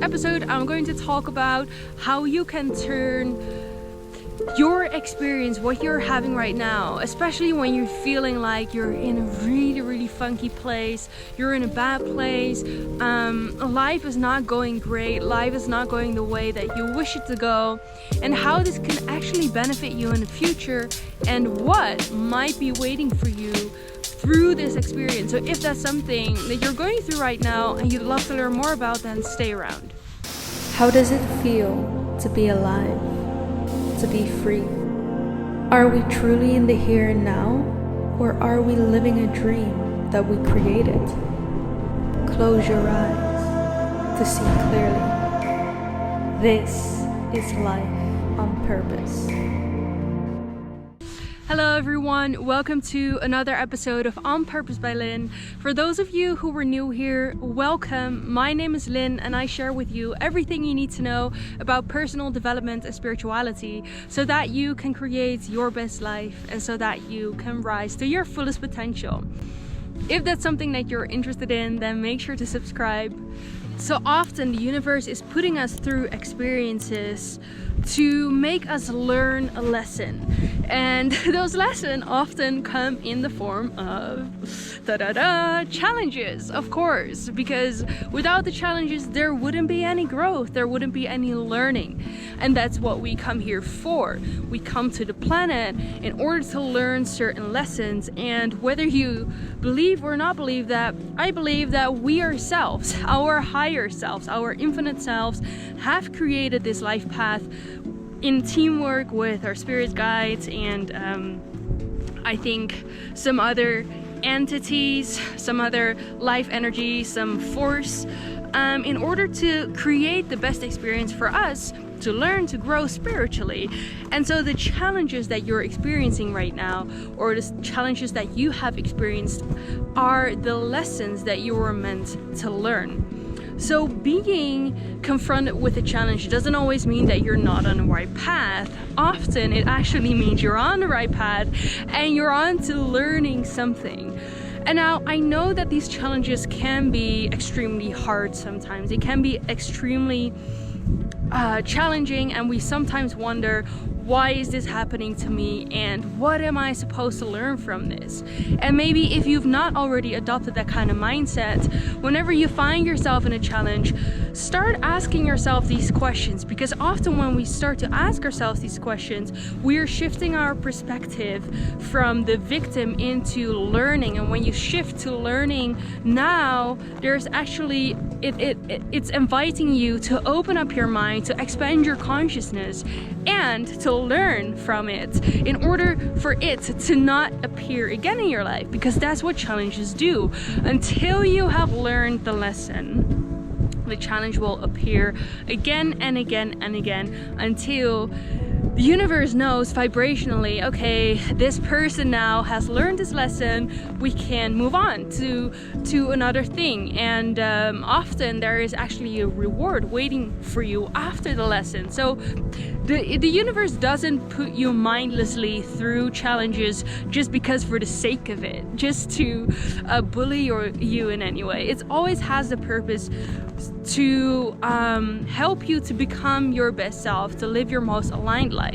episode, I'm going to talk about how you can turn your experience, what you're having right now, especially when you're feeling like you're in a really funky place, you're in a bad place, life is not going great, life is not going the way that you wish it to go, and how this can actually benefit you in the future and what might be waiting for you through this experience. So if that's something that you're going through right now and you'd love to learn more about, then stay around. How does it feel to be alive? To be free? Are we truly in the here and now, or are we living a dream that we created? Close your eyes to see clearly. This is life on purpose. Hello everyone, welcome to another episode of On Purpose by Lynn. For those of you who were new here, welcome. My name is Lynn and I share with you everything you need to know about personal development and spirituality so that you can create your best life and so that you can rise to your fullest potential. If that's something that you're interested in, then make sure to subscribe. So often the universe is putting us through experiences to make us learn a lesson, and those lessons often come in the form of challenges, of course, because without the challenges there wouldn't be any growth, there wouldn't be any learning, and that's what we come here for. We come to the planet in order to learn certain lessons, and whether you believe or not believe that, I believe that we ourselves, our higher selves, our infinite selves, have created this life path in teamwork with our spirit guides and I think some other entities, some other life energy, some force, in order to create the best experience for us to learn to grow spiritually. And so the challenges that you're experiencing right now, or the challenges that you have experienced, are the lessons that you were meant to learn. So being confronted with a challenge doesn't always mean that you're not on the right path. Often it actually means you're on the right path and you're on to learning something. And now I know that these challenges can be extremely hard sometimes. It can be extremely challenging, and we sometimes wonder, why is this happening to me and what am I supposed to learn from this? And maybe if you've not already adopted that kind of mindset, whenever you find yourself in a challenge, start asking yourself these questions, because often when we start to ask ourselves these questions, we're shifting our perspective from the victim into learning. And when you shift to learning, now there's actually it's inviting you to open up your mind, to expand your consciousness, and to learn from it in order for it to not appear again in your life, because that's what challenges do. Until you have learned the lesson, the challenge will appear again and again and again until the universe knows vibrationally, okay, this person now has learned this lesson, we can move on to another thing. And often there is actually a reward waiting for you after the lesson. So the universe doesn't put you mindlessly through challenges just because for the sake of it, just to bully you in any way. It always has the purpose to help you to become your best self, to live your most aligned life.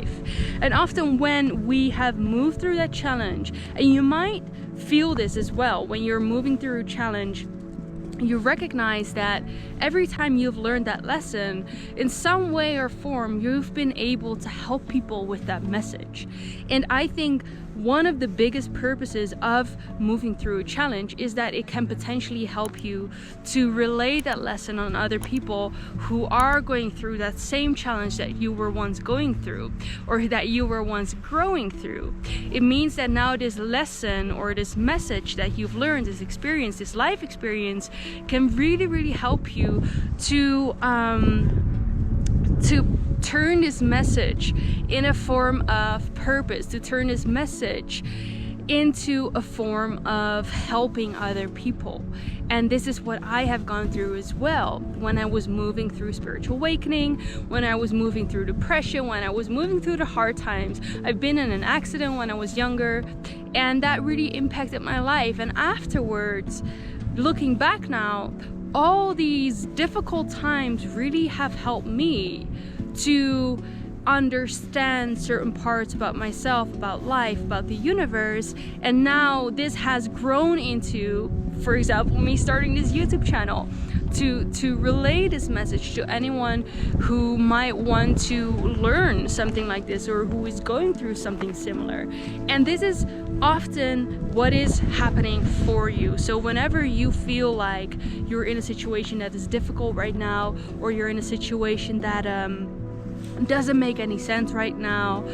And often when we have moved through that challenge, and you might feel this as well when you're moving through a challenge, you recognize that every time you've learned that lesson, in some way or form, you've been able to help people with that message. And I think one of the biggest purposes of moving through a challenge is that it can potentially help you to relay that lesson on other people who are going through that same challenge that you were once going through, or that you were once growing through. It means that now this lesson or this message that you've learned, this experience, this life experience, can really help you to turn this message in a form of purpose, to turn this message into a form of helping other people. And this is what I have gone through as well. When I was moving through spiritual awakening, when I was moving through depression, when I was moving through the hard times. I've been in an accident when I was younger, and that really impacted my life. And afterwards, looking back now, all these difficult times really have helped me to understand certain parts about myself, about life, about the universe. And now this has grown into, for example, me starting this YouTube channel to relay this message to anyone who might want to learn something like this or who is going through something similar. And this is often what is happening for you. So whenever you feel like you're in a situation that is difficult right now, or you're in a situation that doesn't make any sense right now,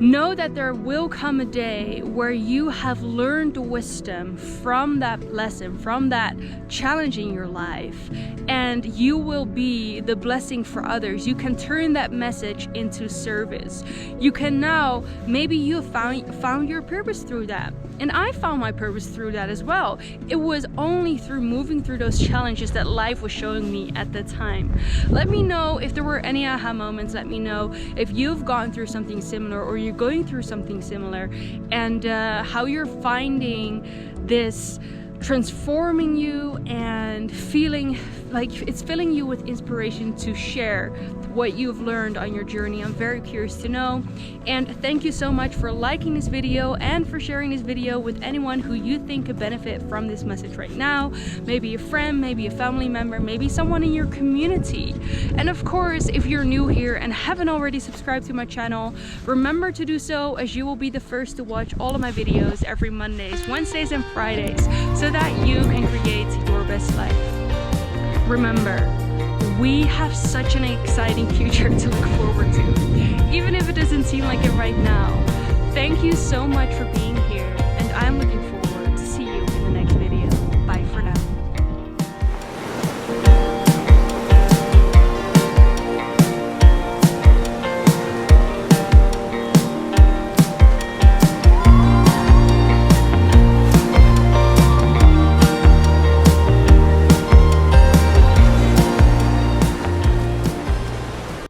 know that there will come a day where you have learned the wisdom from that lesson, from that challenge in your life, and you will be the blessing for others. You can turn that message into service. You can now, maybe you have found your purpose through that. And I found my purpose through that as well. It was only through moving through those challenges that life was showing me at the time. Let me know if there were any aha moments. Let me know if you've gone through something similar, or you're going through something similar, and how you're finding this transforming you and feeling like it's filling you with inspiration to share what you've learned on your journey. I'm very curious to know. And thank you so much for liking this video and for sharing this video with anyone who you think could benefit from this message right now. Maybe a friend, maybe a family member, maybe someone in your community. And of course, if you're new here and haven't already subscribed to my channel, remember to do so, as you will be the first to watch all of my videos every Mondays, Wednesdays, and Fridays, so that you can create your best life. Remember, we have such an exciting future to look forward to, even if it doesn't seem like it right now. Thank you so much for being